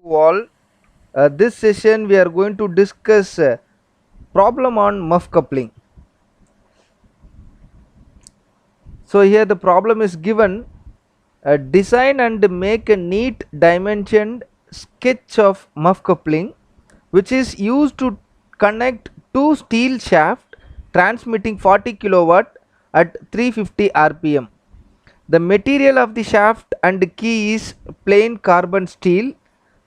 All this session we are going to discuss problem on muff coupling. So here the problem is given, design and make a neat dimensioned sketch of muff coupling which is used to connect two steel shaft transmitting 40 kilowatt at 350 rpm. The material of the shaft and key is plain carbon steel,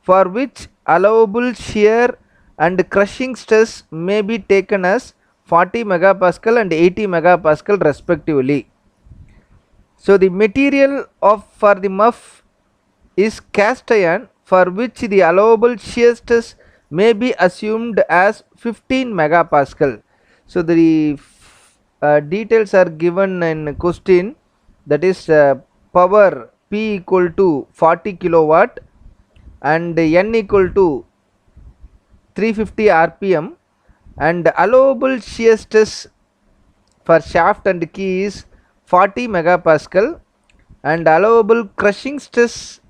for which allowable shear and crushing stress may be taken as 40 megapascal and 80 megapascal respectively. So the material of for the muff is cast iron, for which the allowable shear stress may be assumed as 15 megapascal. So the details are given in question, that is power P equal to 40 kilowatt and N equal to 350 rpm, and allowable shear stress for shaft and key is 40 megapascal and allowable crushing stress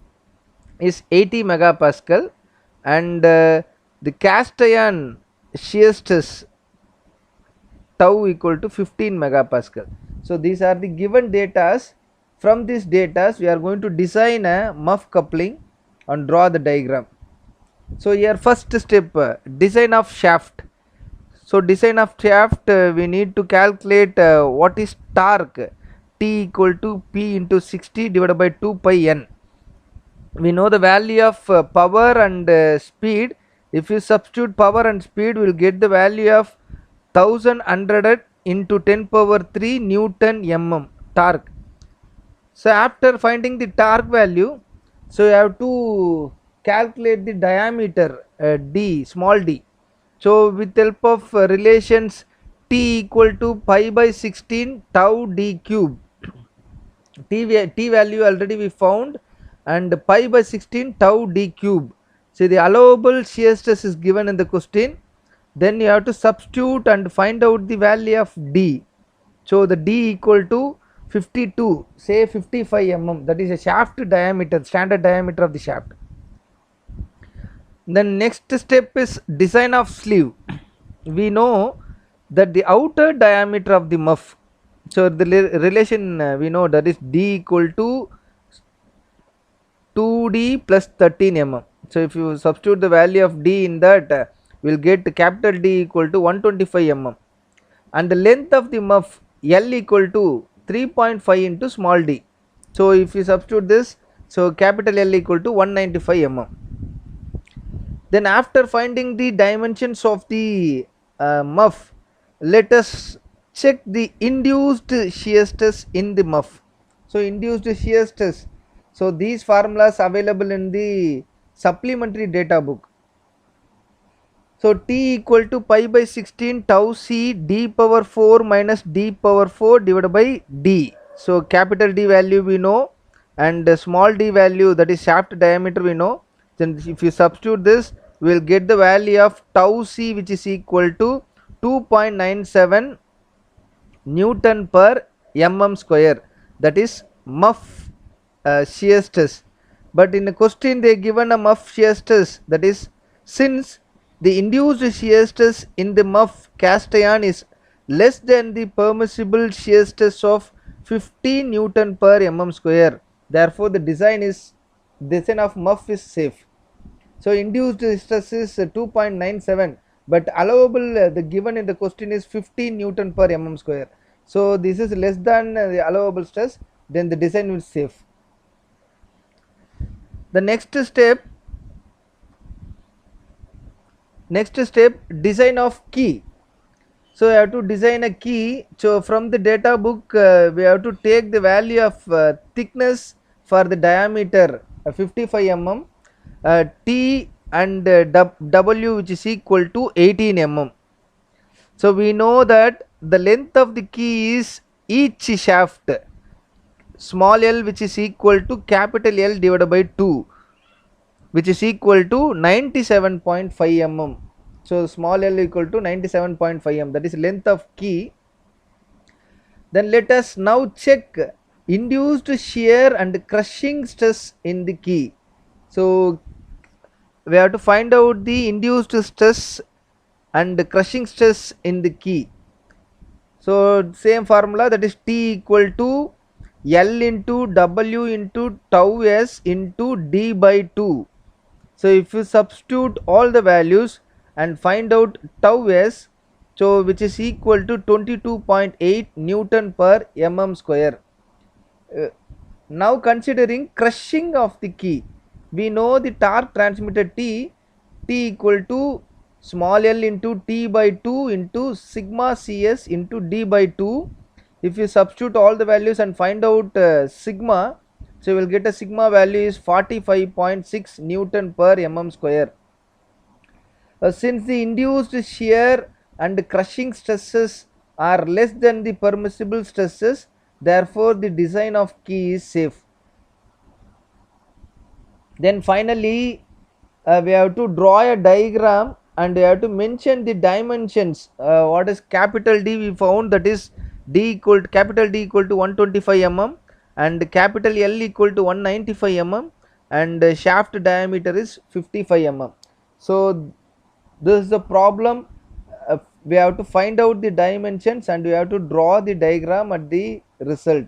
is 80 megapascal, and the cast iron shear stress tau equal to 15 megapascal. So these are the given datas. From these datas we are going to design a muff coupling and draw the diagram. So here first step, design of shaft. So design of shaft, we need to calculate what is torque. T equal to P into 60 divided by 2 pi n. We know the value of power and speed. If you substitute power and speed, we will get the value of 1100 into 10 power 3 Newton mm torque. So after finding the torque value, so you have to calculate the diameter d, small d. So with help of relations T equal to pi by 16 tau d cube, t value already we found, and pi by 16 tau d cube. So the allowable shear stress is given in the question. Then you have to substitute and find out the value of d. So the d equal to 52, say 55 mm, that is a shaft diameter, standard diameter of the shaft. Then next step is design of sleeve. We know that the outer diameter of the muff, so the relation we know, that is d equal to 2d plus 13 mm. So if you substitute the value of d in that, we will get capital D equal to 125 mm, and the length of the muff L equal to 3.5 into small d. So if you substitute this, so capital L equal to 195 mm. Then after finding the dimensions of the muff, let us check the induced shear stress in the muff. So induced shear stress, so these formulas available in the supplementary data book. So T equal to pi by 16 tau c d power 4 minus d power 4 divided by d. So capital D value we know, and small d value, that is shaft diameter, we know. Then if you substitute this, we will get the value of tau c, which is equal to 2.97 Newton per mm square, that is muff shear stress. But in the question they given a muff shear stress, that is, since the induced shear stress in the muff cast iron is less than the permissible shear stress of 15 Newton per mm square, therefore the design of muff is safe. So induced stress is 2.97, but allowable, the given in the question is 15 Newton per mm square. So this is less than the allowable stress, then the design is safe. The next step, design of key. So we have to design a key. So from the data book, we have to take the value of thickness for the diameter 55 mm, T and W, which is equal to 18 mm. So we know that the length of the key is each shaft, small l, which is equal to capital L divided by 2, which is equal to 97.5 mm. So small l equal to 97.5 mm, that is length of key. Then let us now check induced shear and crushing stress in the key. So we have to find out the induced stress and crushing stress in the key. So same formula, that is T equal to L into W into tau s into D by 2. So if you substitute all the values and find out tau s, so which is equal to 22.8 Newton per mm square. Now considering crushing of the key, we know the torque transmitted T equal to small l into T by 2 into sigma Cs into D by 2. If you substitute all the values and find out sigma, so you will get a sigma value is 45.6 Newton per mm square. Since the induced shear and crushing stresses are less than the permissible stresses, therefore the design of key is safe. Then finally we have to draw a diagram and we have to mention the dimensions. What is capital D we found, that is capital D equal to 125 mm and capital L equal to 195 mm and shaft diameter is 55 mm. So this is the problem. We have to find out the dimensions and we have to draw the diagram at the result.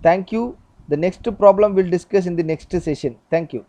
Thank you. The next problem we'll discuss in the next session. Thank you.